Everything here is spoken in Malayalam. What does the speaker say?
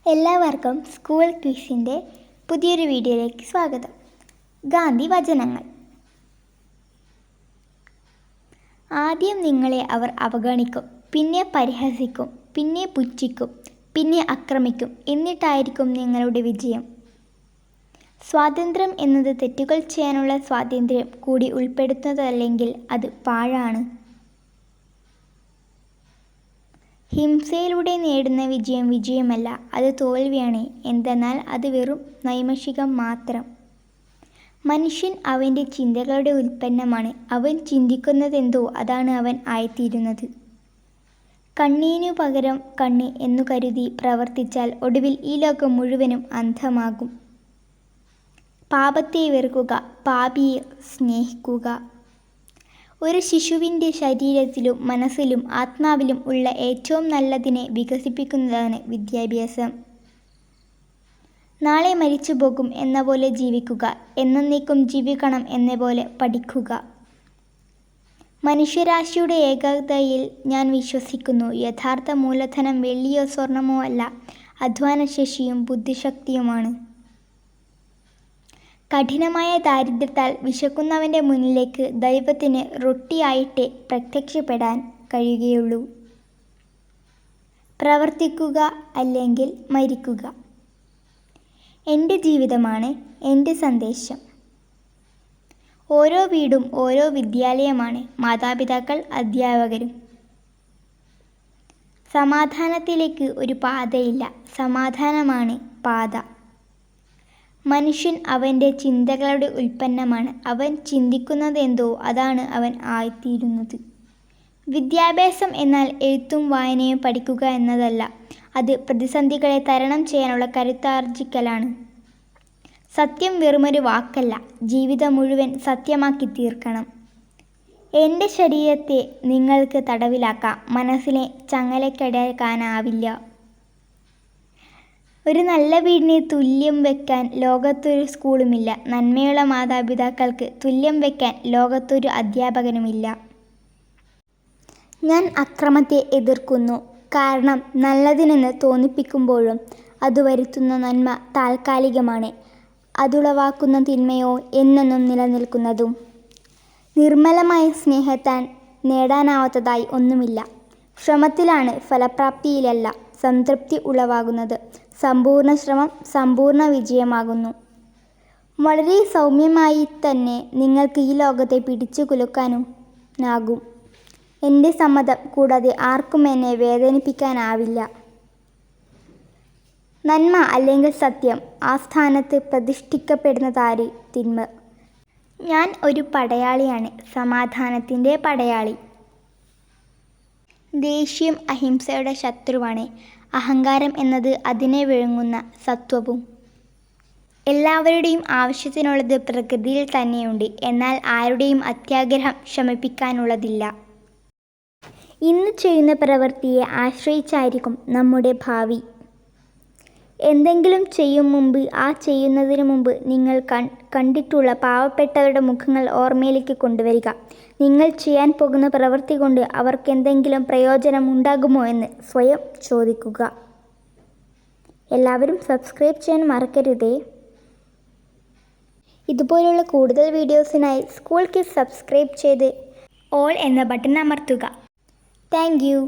എല്ലാവർക്കും സ്കൂൾ ക്വിസിൻ്റെ പുതിയൊരു വീഡിയോയിലേക്ക് സ്വാഗതം. ഗാന്ധി വചനങ്ങൾ. ആദ്യം നിങ്ങളെ അവർ അവഗണിക്കും, പിന്നെ പരിഹസിക്കും, പിന്നെ പുച്ഛിക്കും, പിന്നെ ആക്രമിക്കും, എന്നിട്ടായിരിക്കും നിങ്ങളുടെ വിജയം. സ്വാതന്ത്ര്യം എന്നത് തെറ്റുകൾ ചെയ്യാനുള്ള സ്വാതന്ത്ര്യം കൂടി ഉൾപ്പെടുത്തുന്നതല്ലെങ്കിൽ അത് പാഴാണ്. ഹിംസയിലൂടെ നേടുന്ന വിജയം വിജയമല്ല, അത് തോൽവിയാണ്. എന്തെന്നാൽ അത് വെറും നൈമിഷികം മാത്രം. മനുഷ്യൻ അവൻ്റെ ചിന്തകളുടെ ഉൽപ്പന്നമാണ്. അവൻ ചിന്തിക്കുന്നതെന്തോ അതാണ് അവൻ ആയിത്തീരുന്നത്. കണ്ണിനു പകരം കണ്ണ് എന്നു കരുതി പ്രവർത്തിച്ചാൽ ഒടുവിൽ ഈ ലോകം മുഴുവനും അന്ധമാകും. പാപത്തെ വെറുക്കുക, പാപിയെ സ്നേഹിക്കുക. ഒരു ശിശുവിൻ്റെ ശരീരത്തിലും മനസ്സിലും ആത്മാവിലും ഉള്ള ഏറ്റവും നല്ലതിനെ വികസിപ്പിക്കുന്നതാണ് വിദ്യാഭ്യാസം. നാളെ മരിച്ചു പോകും എന്ന പോലെ ജീവിക്കുക, എന്നേക്കും ജീവിക്കണം എന്ന പോലെ പഠിക്കുക. മനുഷ്യരാശിയുടെ ഏകതയിൽ ഞാൻ വിശ്വസിക്കുന്നു. യഥാർത്ഥ മൂലധനം വെള്ളിയോ സ്വർണമോ അല്ല, അധ്വാനശേഷിയും ബുദ്ധിശക്തിയുമാണ്. കഠിനമായ ദാരിദ്ര്യത്താൽ വിശക്കുന്നവൻ്റെ മുന്നിലേക്ക് ദൈവത്തിന് റൊട്ടിയായിട്ടേ പ്രത്യക്ഷപ്പെടാൻ കഴിയുകയുള്ളൂ. പ്രവർത്തിക്കുക, അല്ലെങ്കിൽ മരിക്കുക. എൻ്റെ ജീവിതമാണ് എൻ്റെ സന്ദേശം. ഓരോ വീടും ഓരോ വിദ്യാലയമാണ്, മാതാപിതാക്കൾ അധ്യാപകരും. സമാധാനത്തിലേക്ക് ഒരു പാതയില്ല, സമാധാനമാണ് പാത. മനുഷ്യൻ അവൻ്റെ ചിന്തകളുടെ ഉൽപ്പന്നമാണ്. അവൻ ചിന്തിക്കുന്നതെന്തോ അതാണ് അവൻ ആയിത്തീരുന്നത്. വിദ്യാഭ്യാസം എന്നാൽ എഴുത്തും വായനയും പഠിക്കുക എന്നതല്ല, അത് പ്രതിസന്ധികളെ തരണം ചെയ്യാനുള്ള കരുത്താർജിക്കലാണ്. സത്യം വെറുമൊരു വാക്കല്ല, ജീവിതം മുഴുവൻ സത്യമാക്കി തീർക്കണം. എൻ്റെ ശരീരത്തെ നിങ്ങൾക്ക് തടവിലാക്കാം, മനസ്സിനെ ചങ്ങലയ്ക്കടക്കാനാവില്ല. ഒരു നല്ല വീടിന് തുല്യം വയ്ക്കാൻ ലോകത്തൊരു സ്കൂളുമില്ല. നന്മയുള്ള മാതാപിതാക്കൾക്ക് തുല്യം വയ്ക്കാൻ ലോകത്തൊരു അധ്യാപകനുമില്ല. ഞാൻ അക്രമത്തെ എതിർക്കുന്നു, കാരണം നല്ലതിനെന്ന് തോന്നിപ്പിക്കുമ്പോഴും അത് വരുത്തുന്ന നന്മ താൽക്കാലികമാണ്, അതുളവാക്കുന്ന തിന്മയോ എന്നെന്നും നിലനിൽക്കുന്നതും. നിർമ്മലമായ സ്നേഹത്താൽ നേടാനാവാത്തതായി ഒന്നുമില്ല. ശ്രമത്തിലാണ്, ഫലപ്രാപ്തിയിലല്ല സംതൃപ്തി ഉളവാകുന്നത്. സമ്പൂർണ്ണ ശ്രമം സമ്പൂർണ്ണ വിജയമാകുന്നു. വളരെ സൗമ്യമായി തന്നെ നിങ്ങൾക്ക് ഈ ലോകത്തെ പിടിച്ചു കുലുക്കാനാകും. എൻ്റെ സമ്മതം കൂടാതെ ആർക്കും എന്നെ വേദനിപ്പിക്കാനാവില്ല. നന്മ അല്ലെങ്കിൽ സത്യം, ആ സ്ഥാനത്ത് പ്രതിഷ്ഠിക്കപ്പെടുന്നതാര്? തിന്മ. ഞാൻ ഒരു പടയാളിയാണ്, സമാധാനത്തിൻ്റെ പടയാളി. ദേഷ്യം അഹിംസയുടെ ശത്രുവാണ്. അഹങ്കാരം എന്നത് അതിനെ വിഴുങ്ങുന്ന സത്വവും. എല്ലാവരുടെയും ആവശ്യത്തിനുള്ളത് പ്രകൃതിയിൽ തന്നെയുണ്ട്, എന്നാൽ ആരുടെയും അത്യാഗ്രഹം ശമിപ്പിക്കാനുള്ളതില്ല. ഇന്ന് ചെയ്യുന്ന പ്രവൃത്തിയെ ആശ്രയിച്ചായിരിക്കും നമ്മുടെ ഭാവി. എന്തെങ്കിലും ചെയ്യും മുമ്പ്, ആ ചെയ്യുന്നതിന് മുമ്പ് നിങ്ങൾ കണ്ടിട്ടുള്ള പാവപ്പെട്ടവരുടെ മുഖങ്ങൾ ഓർമ്മയിലേക്ക് കൊണ്ടുവരിക. നിങ്ങൾ ചെയ്യാൻ പോകുന്ന പ്രവൃത്തി കൊണ്ട് അവർക്കെന്തെങ്കിലും പ്രയോജനം ഉണ്ടാകുമോ എന്ന് സ്വയം ചോദിക്കുക. എല്ലാവരും സബ്സ്ക്രൈബ് ചെയ്യാൻ മറക്കരുതേ. ഇതുപോലുള്ള കൂടുതൽ വീഡിയോസിനായി സ്കൂൾ കിഡ്സ് സബ്സ്ക്രൈബ് ചെയ്ത് ഓൾ എന്ന ബട്ടൺ അമർത്തുക. Thank you.